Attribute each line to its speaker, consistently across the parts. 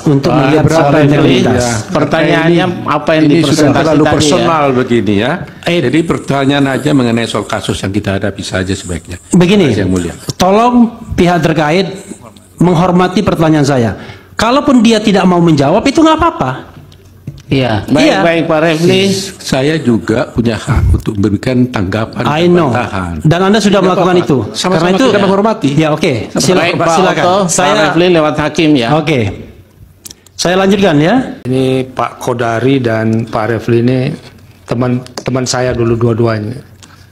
Speaker 1: untuk melihat soal integritas.
Speaker 2: Pertanyaannya apa yang
Speaker 3: ini sudah terlalu
Speaker 2: tadi
Speaker 3: personal begini ya. Jadi pertanyaan aja mengenai soal kasus yang kita hadapi saja sebaiknya.
Speaker 1: Begini,
Speaker 3: Yang mulia.
Speaker 1: tolong pihak terkait menghormati pertanyaan saya. Kalaupun dia tidak mau menjawab itu nggak apa-apa.
Speaker 2: Iya,
Speaker 1: Iya.
Speaker 2: baik Pak Refli.
Speaker 3: Saya juga punya hak untuk memberikan tanggapan
Speaker 1: I know.
Speaker 3: bantahan.
Speaker 1: Dan Anda sudah
Speaker 3: Tidak
Speaker 1: melakukan
Speaker 3: apa-apa.
Speaker 1: itu.
Speaker 3: Sama-sama
Speaker 1: Karena itu
Speaker 3: kita menghormati.
Speaker 1: Ya oke.
Speaker 2: Baik Pak
Speaker 1: Silakan.
Speaker 2: Otto, Pak Refli lewat hakim ya.
Speaker 1: Oke. Saya lanjutkan ya.
Speaker 4: Ini Pak Kodari dan Pak Refli ini teman saya dulu dua-duanya.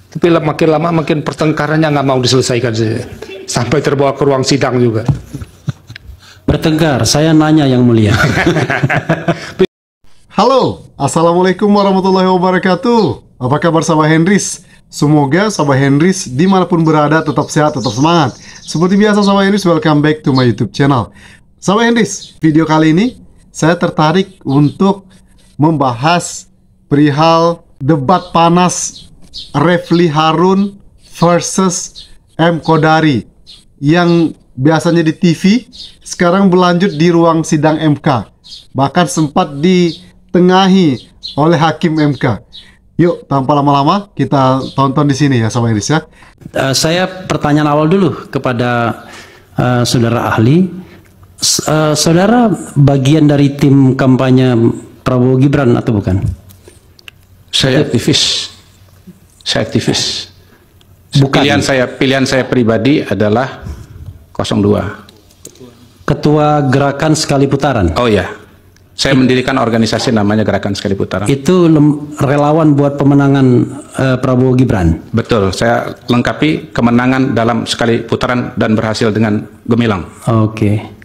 Speaker 4: Tapi makin lama makin pertengkarannya nggak mau diselesaikan saja. Sampai terbawa ke ruang sidang juga.
Speaker 1: Bertengkar, saya nanya yang mulia.
Speaker 5: Halo, Assalamualaikum warahmatullahi wabarakatuh. Apa kabar sahabat Henrys? Semoga sahabat Henrys dimanapun berada tetap sehat, tetap semangat. Seperti biasa sahabat Henrys, welcome back to my YouTube channel. Sahabat Henrys, video kali ini saya tertarik untuk membahas perihal debat panas Refli Harun versus M. Kodari yang biasanya di TV, sekarang berlanjut di ruang sidang MK. Bahkan sempat ditengahi oleh hakim MK. Yuk, tanpa lama-lama kita tonton di sini ya, sahabat Henrys ya.
Speaker 1: Saya pertanyaan awal dulu kepada saudara ahli. Saudara bagian dari tim kampanye Prabowo Gibran atau bukan?
Speaker 3: Saya aktivis. Saya aktivis.
Speaker 1: Bukan.
Speaker 3: Pilihan saya pribadi adalah 02.
Speaker 1: Ketua Gerakan Sekali Putaran.
Speaker 3: Oh ya. Saya mendirikan organisasi namanya Gerakan Sekali Putaran.
Speaker 1: Itu relawan buat pemenangan Prabowo Gibran.
Speaker 3: Betul, saya lengkapi kemenangan dalam sekali putaran dan berhasil dengan gemilang.
Speaker 1: Oke.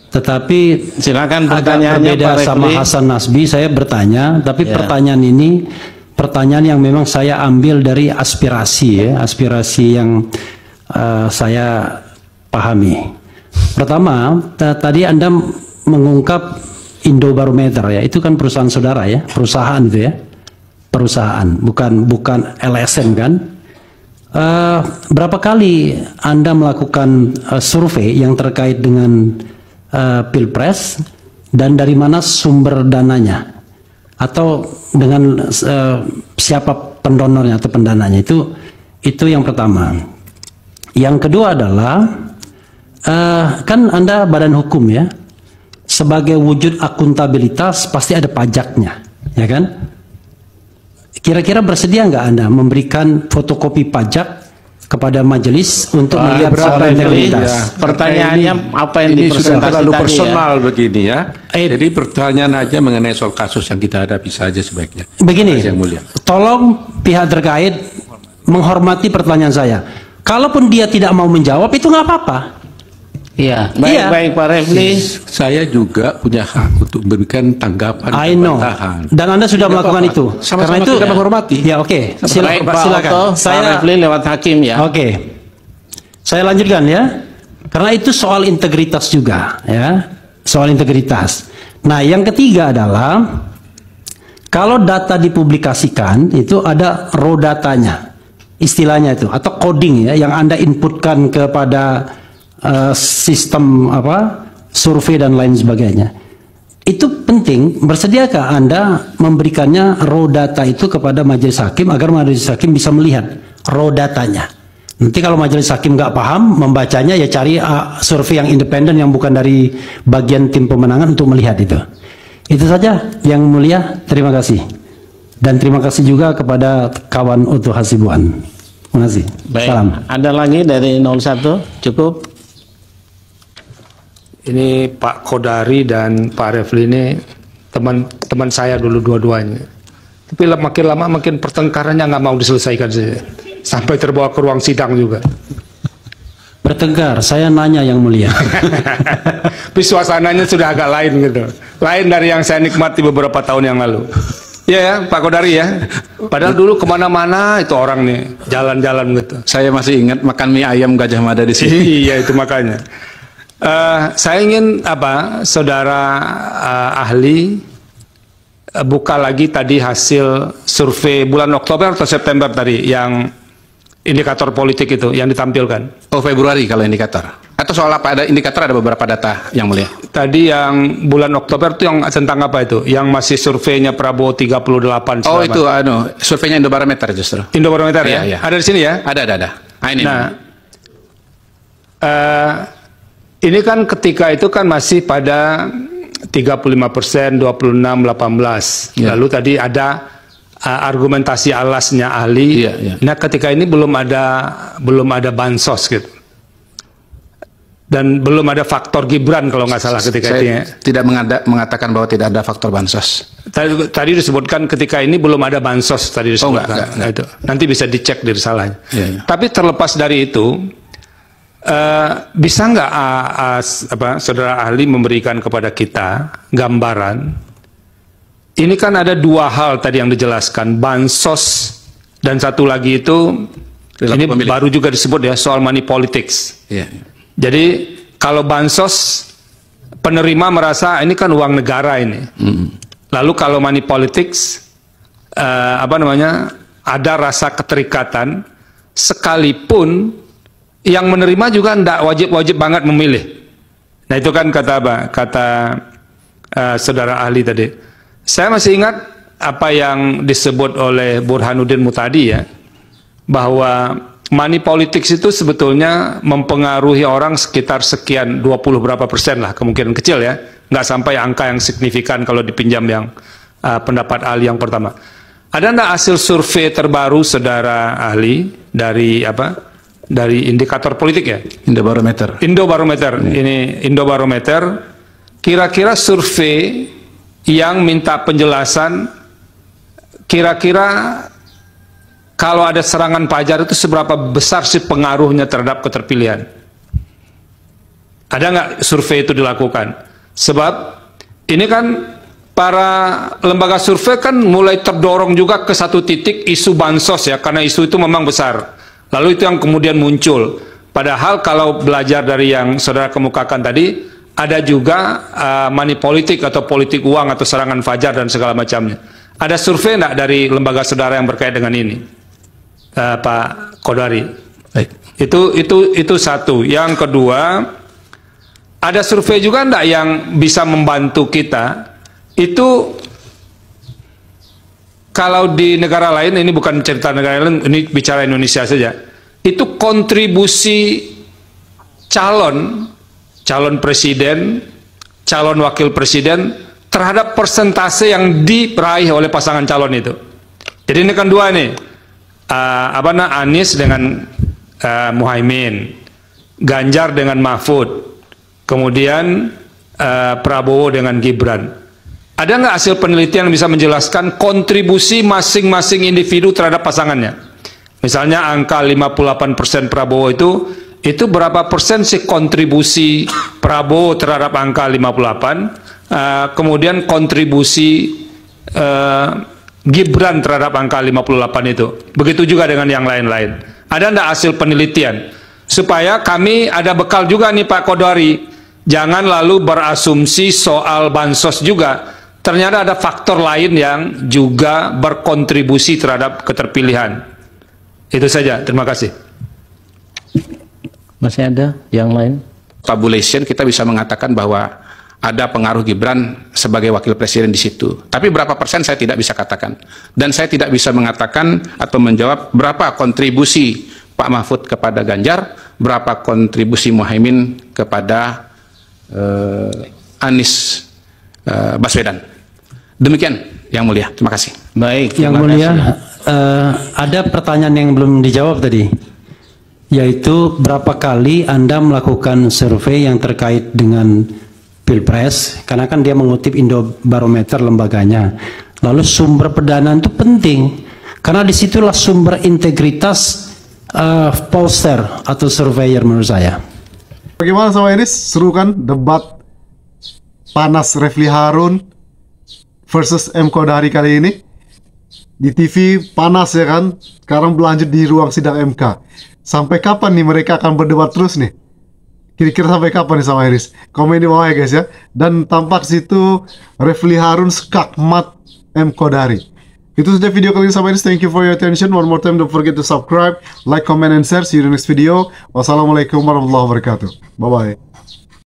Speaker 1: Tetapi
Speaker 2: Silakan
Speaker 1: agak
Speaker 2: pertanyaannya
Speaker 1: berbeda
Speaker 2: Pak
Speaker 1: sama
Speaker 2: Refli.
Speaker 1: Hasan Nasbi. Saya bertanya, tapi
Speaker 2: Ya.
Speaker 1: pertanyaan ini pertanyaan yang memang saya ambil dari aspirasi ya, aspirasi yang saya pahami. Pertama, tadi Anda mengungkap Indobarometer ya, itu kan perusahaan saudara ya, perusahaan itu ya, perusahaan, bukan LSM kan? Berapa kali Anda melakukan survei yang terkait dengan Pilpres dan dari mana sumber dananya atau dengan siapa pendonornya atau pendananya, itu yang pertama. Yang kedua adalah kan Anda badan hukum ya. Sebagai wujud akuntabilitas pasti ada pajaknya, ya kan? Kira-kira bersedia nggak Anda memberikan fotokopi pajak kepada majelis untuk melihat soal integritas?
Speaker 2: Pertanyaannya apa yang
Speaker 3: ini sudah terlalu
Speaker 2: tadi
Speaker 3: personal begini ya. Jadi pertanyaan aja mengenai soal kasus yang kita hadapi saja sebaiknya.
Speaker 1: Begini,
Speaker 3: Yang mulia.
Speaker 1: tolong pihak terkait menghormati pertanyaan saya. Kalaupun dia tidak mau menjawab itu nggak apa-apa.
Speaker 2: Iya,
Speaker 1: Iya.
Speaker 2: baik Pak Refli.
Speaker 3: Saya juga punya hak untuk memberikan tanggapan
Speaker 1: I know.
Speaker 3: bantahan.
Speaker 1: Dan Anda sudah
Speaker 3: Tidak
Speaker 1: melakukan
Speaker 3: apa-apa.
Speaker 1: itu.
Speaker 3: Sama-sama
Speaker 1: Karena itu
Speaker 3: kita menghormati.
Speaker 1: Ya oke.
Speaker 2: Baik Pak
Speaker 1: Silakan.
Speaker 2: Otto, Pak Refli lewat hakim ya.
Speaker 1: Oke. Saya lanjutkan ya. Karena itu soal integritas juga ya. Soal integritas. Nah, yang ketiga adalah kalau data dipublikasikan itu ada raw datanya. Istilahnya itu atau coding ya yang Anda inputkan kepada sistem survei dan lain sebagainya. Itu penting. Bersediakah Anda memberikannya raw data itu kepada majelis hakim agar majelis hakim bisa melihat raw datanya? Nanti kalau majelis hakim nggak paham membacanya, ya cari survei yang independen yang bukan dari bagian tim pemenangan untuk melihat itu. Itu saja yang mulia. Terima kasih. Dan terima kasih juga kepada kawan Otto Hasibuan. Terima kasih.
Speaker 2: Baik.
Speaker 1: Salam.
Speaker 2: Ada lagi dari 01? Cukup.
Speaker 4: Ini Pak Kodari dan Pak Refli ini teman saya dulu dua-duanya. Tapi makin lama makin pertengkarannya nggak mau diselesaikan saja. Sampai terbawa ke ruang sidang juga.
Speaker 1: Bertengkar, saya nanya yang mulia.
Speaker 4: Tapi suasananya sudah agak lain gitu. Lain dari yang saya nikmati beberapa tahun yang lalu. Iya ya, Pak Kodari ya. Padahal dulu kemana-mana itu orang nih jalan-jalan gitu.
Speaker 3: Saya masih ingat makan mie ayam Gajah Mada di sini.
Speaker 4: Iya itu makanya. Saya ingin saudara ahli buka lagi tadi hasil survei bulan Oktober atau September tadi yang indikator politik itu yang ditampilkan.
Speaker 3: Oh, Februari kalau indikator. Atau soal apa? Ada indikator, ada beberapa data yang mulia.
Speaker 4: Tadi yang bulan Oktober itu yang tentang apa itu? Yang masih surveinya Prabowo 38.
Speaker 3: Oh itu surveinya Indobarometer justru.
Speaker 4: Indobarometer ya?
Speaker 3: Iya.
Speaker 4: Ada di sini ya?
Speaker 3: Ada. Nah, ini.
Speaker 4: Nah, ini kan ketika itu kan masih pada 35%, 26, 18.
Speaker 3: Ya.
Speaker 4: Lalu tadi ada argumentasi alasnya ahli.
Speaker 3: Iya.
Speaker 4: Nah, ketika ini belum ada bansos gitu. Dan belum ada faktor Gibran kalau nggak salah ketika itu ya.
Speaker 3: Tidak mengatakan bahwa tidak ada faktor bansos.
Speaker 4: Tadi disebutkan ketika ini belum ada bansos tadi disebutkan.
Speaker 3: enggak.
Speaker 4: Nah, itu. Nanti bisa dicek di risalahnya.
Speaker 3: Iya.
Speaker 4: Tapi terlepas dari itu, bisa nggak saudara ahli memberikan kepada kita gambaran? Ini kan ada dua hal tadi yang dijelaskan, bansos dan satu lagi itu ini
Speaker 3: pemilih.
Speaker 4: baru juga disebut ya soal money politics.
Speaker 3: Iya.
Speaker 4: Jadi kalau bansos penerima merasa ini kan uang negara ini. Lalu kalau money politics ada rasa keterikatan sekalipun yang menerima juga tidak wajib banget memilih. Nah itu kan kata saudara ahli tadi. Saya masih ingat apa yang disebut oleh Burhanuddin Mutadi ya, bahwa money politics itu sebetulnya mempengaruhi orang sekitar sekian 20 berapa persen lah, kemungkinan kecil ya, nggak sampai angka yang signifikan kalau dipinjam yang pendapat ahli yang pertama. Ada nggak hasil survei terbaru saudara ahli dari indikator politik ya?
Speaker 3: Indobarometer.
Speaker 4: Ini Indobarometer. Kira-kira survei yang minta penjelasan kira-kira kalau ada serangan fajar itu seberapa besar sih pengaruhnya terhadap keterpilihan? Ada nggak survei itu dilakukan? Sebab ini kan para lembaga survei kan mulai terdorong juga ke satu titik isu bansos ya, karena isu itu memang besar. Lalu itu yang kemudian muncul. Padahal kalau belajar dari yang saudara kemukakan tadi, ada juga money politik atau politik uang atau serangan fajar dan segala macamnya. Ada survei nggak dari lembaga saudara yang berkait dengan ini? Pak Kodari.
Speaker 3: Baik.
Speaker 4: Itu satu. Yang kedua, ada survei juga enggak yang bisa membantu kita? Itu kalau di negara lain, ini bukan cerita negara lain, ini bicara Indonesia saja. Itu kontribusi calon presiden, calon wakil presiden terhadap persentase yang diraih oleh pasangan calon itu. Jadi ini kan dua nih. Anies dengan Muhaimin, Ganjar dengan Mahfud, kemudian Prabowo dengan Gibran. Ada nggak hasil penelitian yang bisa menjelaskan kontribusi masing-masing individu terhadap pasangannya? Misalnya angka 58% Prabowo itu berapa persen sih kontribusi Prabowo terhadap angka 58, kemudian kontribusi Gibran terhadap angka 58 itu. Begitu juga dengan yang lain-lain. Ada enggak hasil penelitian? Supaya kami ada bekal juga nih Pak Kodari. Jangan lalu berasumsi soal bansos juga. Ternyata ada faktor lain yang juga berkontribusi terhadap keterpilihan. Itu saja. Terima kasih.
Speaker 2: Masih ada yang lain?
Speaker 3: Tabulation kita bisa mengatakan bahwa ada pengaruh Gibran sebagai wakil presiden di situ. Tapi berapa persen saya tidak bisa katakan. Dan saya tidak bisa mengatakan atau menjawab berapa kontribusi Pak Mahfud kepada Ganjar, berapa kontribusi Muhaimin kepada Anies Baswedan. Demikian yang mulia. Terima kasih.
Speaker 2: Baik.
Speaker 1: Yang mulia, ada pertanyaan yang belum dijawab tadi, yaitu berapa kali Anda melakukan survei yang terkait dengan Pilpres, karena kan dia mengutip Indobarometer lembaganya. Lalu sumber pendanaan itu penting, karena disitulah sumber integritas pollster atau surveyor menurut saya.
Speaker 5: Bagaimana sama Iris? Seru kan debat panas Refli Harun versus M. Kodari kali ini? Di TV panas ya kan? Sekarang berlanjut di ruang sidang MK. Sampai kapan nih mereka akan berdebat terus nih? Kira-kira sampai kapan nih sama Iris? Komen di bawah ya guys ya. Dan tampak situ Refli Harun skakmat M. Kodari. Itu saja video kali ini Sahabat Henris. Thank you for your attention. One more time, don't forget to subscribe, like, comment, and share. See you in the next video. Wassalamualaikum warahmatullahi wabarakatuh. Bye-bye.